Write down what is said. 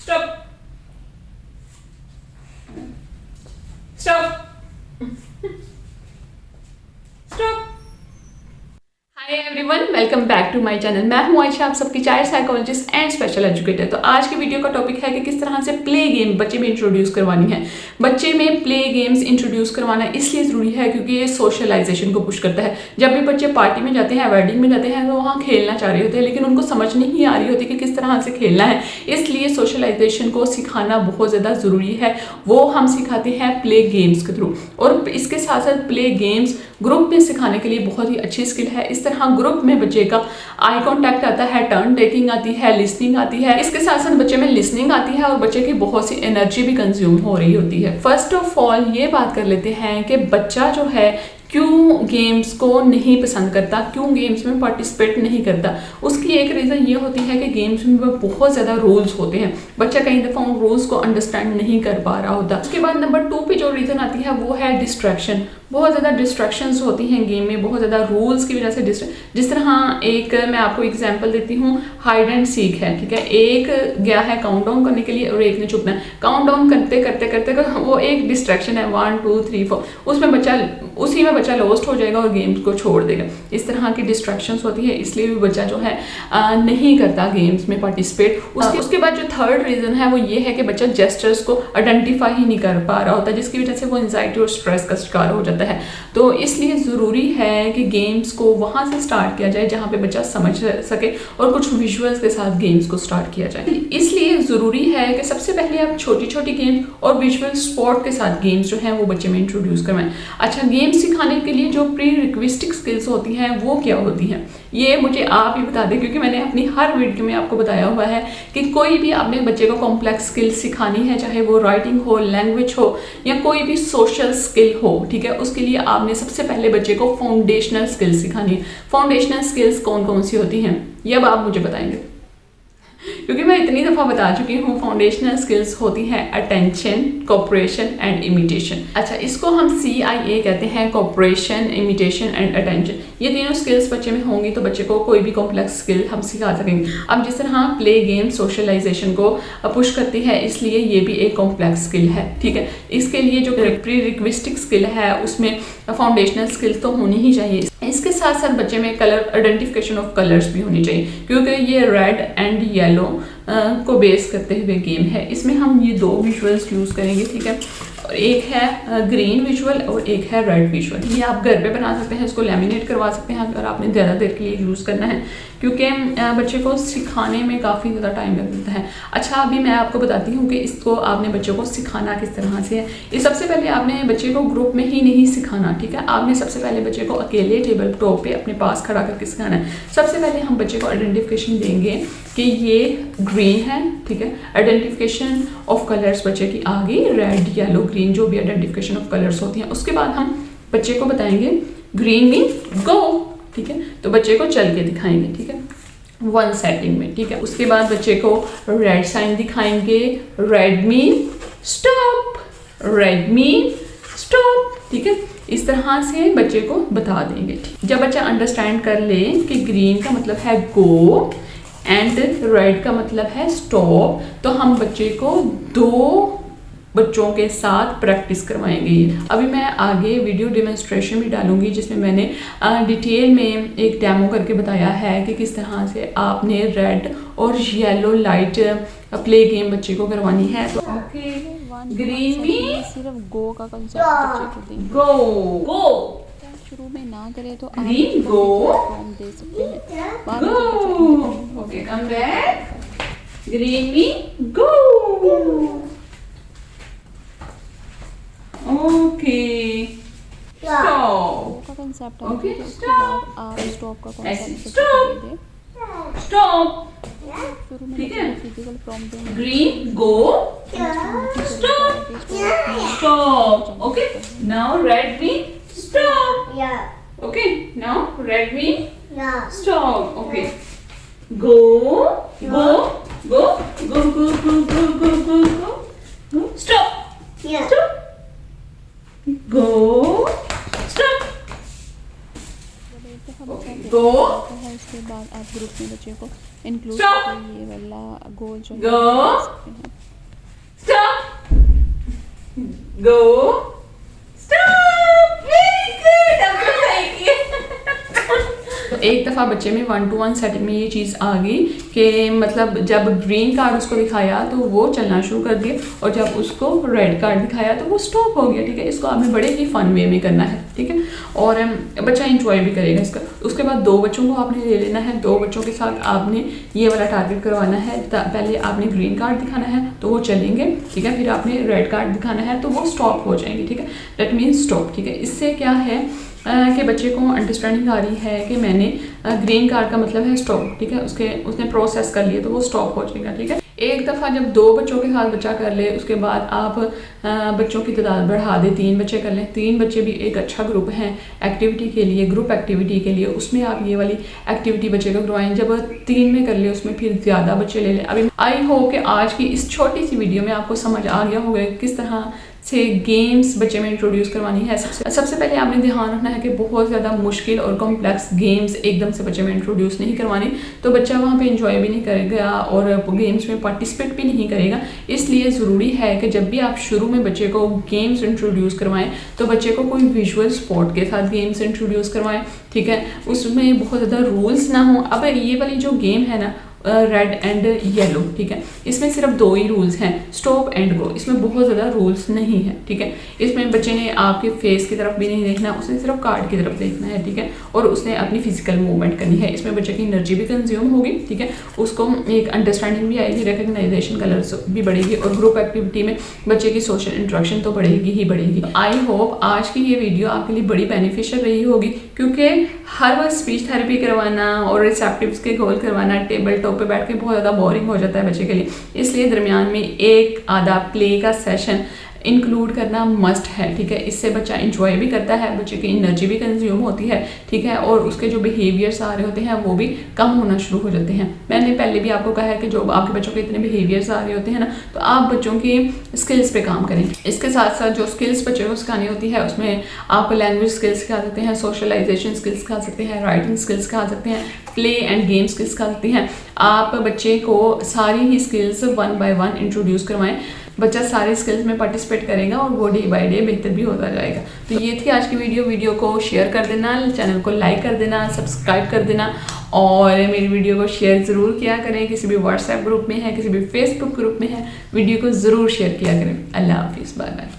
Stop. Stop. Stop. Hi everyone, welcome back to my channel. मैं हूं आयशा, आप सबकी child psychologist and special educator. तो आज की वीडियो का टॉपिक है कि किस तरह से प्ले गेम बच्चे में इंट्रोड्यूस करवानी है। बच्चे में प्ले गेम्स इंट्रोड्यूस करवाना इसलिए ज़रूरी है क्योंकि ये सोशलाइजेशन को पुश करता है। जब भी बच्चे पार्टी में जाते हैं, वेडिंग में जाते हैं, तो वहाँ खेलना चाह रहे होते हैं, लेकिन उनको समझ नहीं आ रही होती कि किस तरह से खेलना है। इसलिए सोशलाइजेशन को सिखाना बहुत ज़्यादा ज़रूरी है। वो हम सिखाते हैं प्ले गेम्स के थ्रू, और इसके साथ साथ प्ले गेम्स ग्रुप में सिखाने के लिए बहुत ही अच्छी स्किल है। इस तरह ग्रुप में बच्चे का आई कांटेक्ट आता है, टर्न टेकिंग आती है, लिसनिंग आती है। इसके साथ साथ बच्चे में लिसनिंग आती है और बच्चे की बहुत सी एनर्जी भी कंज्यूम हो रही होती है। फर्स्ट ऑफ ऑल ये बात कर लेते हैं कि बच्चा जो है क्यों गेम्स को नहीं पसंद करता, क्यों गेम्स में पार्टिसिपेट नहीं करता। उसकी एक रीज़न ये होती है कि गेम्स में बहुत ज़्यादा रूल्स होते हैं। बच्चा कई दफ़ा उन रूल्स को अंडरस्टैंड नहीं कर पा रहा होता। उसके बाद नंबर 2 पे जो रीज़न आती है वो है डिस्ट्रैक्शन। बहुत ज़्यादा डिस्ट्रैक्शंस होती हैं गेम में, बहुत ज़्यादा रूल्स की वजह से जिस तरह एक मैं आपको एग्जांपल देती हूँ, हाइड एंड सीक है, ठीक है। एक गया है काउंट डाउन करने के लिए और एक ने छुपना है। काउंट डाउन करते करते करते वो एक डिस्ट्रैक्शन है, 1 2 3 4, उसमें उसी में बच्चा लॉस्ट हो जाएगा और गेम्स को छोड़ देगा। इस तरह की डिस्ट्रैक्शंस होती है, इसलिए भी बच्चा जो है नहीं करता गेम्स में पार्टिसिपेट। उसके बाद जो थर्ड रीज़न है वो ये है कि बच्चा जेस्चर्स को आइडेंटिफाई ही नहीं कर पा रहा होता, जिसकी वजह से वो एंजाइटी और स्ट्रेस का शिकार हो जाता है। तो इसलिए ज़रूरी है कि गेम्स को वहाँ से स्टार्ट किया जाए जहाँ पे बच्चा समझ सके, और कुछ विजुअल्स के साथ गेम्स को स्टार्ट किया जाए। इसलिए ज़रूरी है कि सबसे पहले आप छोटी छोटी गेम्स और विजुअल स्पोर्ट के साथ गेम्स जो हैं वो बच्चे में इंट्रोड्यूस करवाएं। अच्छा, गेम्स सिखाने के लिए जो प्री रिक्विस्टिक स्किल्स होती हैं वो क्या होती हैं, ये मुझे आप ही बता दें, क्योंकि मैंने अपनी हर वीडियो में आपको बताया हुआ है कि कोई भी आपने बच्चे को कॉम्प्लेक्स स्किल सिखानी है, चाहे वो राइटिंग हो, लैंग्वेज हो, या कोई भी सोशल स्किल हो, ठीक है, उसके लिए आपने सबसे पहले बच्चे को फाउंडेशनल स्किल्स सिखानी है। फाउंडेशनल स्किल्स कौन कौन सी होती हैं ये अब आप मुझे बताएंगे, क्योंकि मैं इतनी दफ़ा बता चुकी हूँ। फाउंडेशनल स्किल्स होती हैं अटेंशन, कोऑपरेशन एंड इमिटेशन। अच्छा, इसको हम CIA कहते हैं, कोऑपरेशन, इमिटेशन एंड अटेंशन। ये तीनों स्किल्स बच्चे में होंगी तो बच्चे को कोई भी कॉम्प्लेक्स स्किल हम सिखा सकेंगे। अब जिस तरह प्ले गेम सोशलाइजेशन को पुश करती है, इसलिए ये भी एक कॉम्प्लेक्स स्किल है, ठीक है। इसके लिए जो प्री रिक्विस्टिक स्किल है उसमें फाउंडेशनल स्किल्स तो होनी ही चाहिए। इसके साथ साथ बच्चे में कलर आइडेंटिफिकेशन ऑफ कलर्स भी होनी चाहिए, क्योंकि ये रेड एंड येलो को बेस करते हुए गेम है। इसमें हम ये 2 विजुअल्स यूज़ करेंगे, ठीक है। और एक है ग्रीन विजुअल और एक है रेड विजुअल। ये आप घर पे बना सकते हैं, इसको लैमिनेट करवा सकते हैं अगर आपने ज़्यादा देर के लिए यूज़ करना है, क्योंकि बच्चे को सिखाने में काफ़ी ज़्यादा टाइम लग जाता है। अच्छा, अभी मैं आपको बताती हूँ कि इसको आपने बच्चों को सिखाना किस तरह से है। ये सबसे पहले आपने बच्चे को ग्रुप में ही नहीं सिखाना, ठीक है। आपने सबसे पहले बच्चे को अकेले टेबल टॉप पे अपने पास खड़ा करके सिखाना है। सबसे पहले हम बच्चे को आइडेंटिफिकेशन देंगे कि ये ग्रीन है, ठीक है। आइडेंटिफिकेशन ऑफ कलर्स बच्चे की आ गई, रेड, येलो, ग्रीन, जो भी आइडेंटिफिकेशन ऑफ कलर्स होती हैं। उसके बाद हम बच्चे को बताएंगे ग्रीन मीन गो, ठीक है। तो बच्चे को चल के दिखाएंगे, ठीक है, 1 सेटिंग में, ठीक है। उसके बाद बच्चे को रेड साइन दिखाएंगे, red mean stop, red mean stop, ठीक है। इस तरह से बच्चे को बता देंगे। जब बच्चा अंडरस्टैंड कर ले कि ग्रीन का मतलब है गो एंड रेड का मतलब है स्टॉप, तो हम बच्चे को 2 बच्चों के साथ प्रैक्टिस करवाएंगे। अभी मैं आगे वीडियो डेमोन्स्ट्रेशन भी डालूंगी जिसमें मैंने डिटेल में एक डेमो करके बताया है कि किस तरह से आपने रेड और येलो लाइट प्ले गेम बच्चे को करवानी है। तो ओके, ग्रीन में सिर्फ गो का कंसेप्ट बच्चे को देंगे। गो गो शुरू में ना करे तो आप ग्रीन गो फॉर्म दे सकते हैं। गो, ओके, कम बैक, ग्रीन में गो, ओके, स्टॉप का कंसेप्ट है। ओके, उसके बाद आप स्टॉप का कंसेप्ट स्टॉप, दे दें। स्टॉप, शुरू में ठीक है। फिजिकल फॉर्म देंगे। Green go, stop, stop, okay. Now red mean stop, okay. Now red mean stop, okay. Go go go go go go go go go go, stop, stop, go, stop, go. Go. उसके बाद आप group में बच्चे को include Stop. करके ये वाला गोल जो है Go. कर सकते हैं। Stop, go, stop, very good, अब तो सही किया। तो एक दफ़ा बच्चे में 1-to-1 सेटिंग में ये चीज़ आ गई कि मतलब जब ग्रीन कार्ड उसको दिखाया तो वो चलना शुरू कर दिया और जब उसको रेड कार्ड दिखाया तो वो स्टॉप हो गया। ठीक है, इसको आपने बड़े ही फन वे में करना है। ठीक है, और बच्चा इंजॉय भी करेगा इसका। उसके बाद 2 बच्चों को आपने ले लेना है, 2 बच्चों के साथ आपने ये वाला टारगेट करवाना है। पहले आपने ग्रीन कार्ड दिखाना है तो वो चलेंगे। ठीक है, फिर आपने रेड कार्ड दिखाना है तो वो स्टॉप हो जाएंगे। ठीक है, दैट मीन्स स्टॉप। ठीक है, इससे क्या है कि बच्चे को अंडरस्टैंडिंग आ रही है कि मैंने ग्रीन कार्ड का मतलब है स्टॉप। ठीक है, उसने प्रोसेस कर लिया तो वो स्टॉप हो जाएगा। ठीक है, एक दफ़ा जब 2 बच्चों के साथ बच्चा कर ले उसके बाद आप बच्चों की तादाद बढ़ा दें, 3 बच्चे कर लें। 3 बच्चे भी एक अच्छा ग्रुप हैं एक्टिविटी के लिए, ग्रुप एक्टिविटी के लिए। उसमें आप ये वाली एक्टिविटी बच्चे को करवाएं। जब 3 में कर ले उसमें फिर ज़्यादा बच्चे ले लें। अभी आई होप कि आज की इस छोटी सी वीडियो में आपको समझ आ गया होगा किस तरह से गेम्स बच्चे में इंट्रोड्यूस करवानी है। सबसे पहले आपने ध्यान रखना है कि बहुत ज़्यादा मुश्किल और कॉम्प्लेक्स गेम्स एकदम से बच्चे में इंट्रोड्यूस नहीं करवानी, तो बच्चा वहाँ पे इंजॉय भी नहीं करेगा और गेम्स में पार्टिसिपेट भी नहीं करेगा। इसलिए ज़रूरी है कि जब भी आप शुरू में बच्चे को गेम्स इंट्रोड्यूस करवाएं तो बच्चे को कोई विजुअल स्पोर्ट के साथ गेम्स इंट्रोड्यूस करवाएं। ठीक है, उसमें बहुत ज़्यादा रूल्स ना हो। अब ये वाली जो गेम है ना रेड एंड येलो, ठीक है, इसमें सिर्फ 2 ही रूल्स हैं, स्टॉप एंड गो। इसमें बहुत ज़्यादा रूल्स नहीं है। ठीक है, इसमें बच्चे ने आपके फेस की तरफ भी नहीं देखना, उसने सिर्फ कार्ड की तरफ देखना है। ठीक है, और उसने अपनी फिजिकल मूवमेंट करनी है। इसमें बच्चे की एनर्जी भी कंज्यूम होगी। ठीक है, उसको एक अंडरस्टैंडिंग भी आएगी, रिकग्नाइजेशन कलर्स भी बढ़ेगी और ग्रुप एक्टिविटी में बच्चे की सोशल इंट्रैक्शन तो बढ़ेगी ही बढ़ेगी। आई होप आज की ये वीडियो आपके लिए बड़ी बेनिफिशियल रही होगी, क्योंकि हर वक्त स्पीच थेरेपी करवाना और रिसेप्टिव्स के गोल करवाना टेबल टॉप पे बैठ के बहुत ज़्यादा बोरिंग हो जाता है बच्चे के लिए। इसलिए दरमियान में एक आधा प्ले का सेशन इंक्लूड करना मस्ट है। ठीक है, इससे बच्चा इंजॉय भी करता है, बच्चे की एनर्जी भी कंज्यूम होती है। ठीक है, और उसके जो बिहेवियर्स आ रहे होते हैं वो भी कम होना शुरू हो जाते हैं। मैंने पहले भी आपको कहा है कि जो आपके बच्चों के इतने बिहेवियर्स आ रहे होते हैं ना, तो आप बच्चों की स्किल्स पे काम करें। इसके साथ साथ जो स्किल्स बच्चे को सिखानी होती है उसमें आप लैंग्वेज स्किल्स सिखा सकते हैं, सोशलाइजेशन स्किल्स सिखा सकते हैं, राइटिंग स्किल्स सिखा सकते हैं, प्ले एंड गेम स्किल्स सिखा सकते हैं। आप बच्चे को सारी ही स्किल्स 1 by 1 इंट्रोड्यूस करवाएं। बच्चा सारे स्किल्स में पार्टिसिपेट करेगा और वो डे बाय डे बेहतर भी होता जाएगा। तो ये थी आज की वीडियो को शेयर कर देना, चैनल को लाइक कर देना, सब्सक्राइब कर देना और मेरी वीडियो को शेयर ज़रूर किया करें। किसी भी व्हाट्सएप ग्रुप में है, किसी भी फेसबुक ग्रुप में है, वीडियो को ज़रूर शेयर किया करें। अल्लाह हाफिज़, बाय बाय।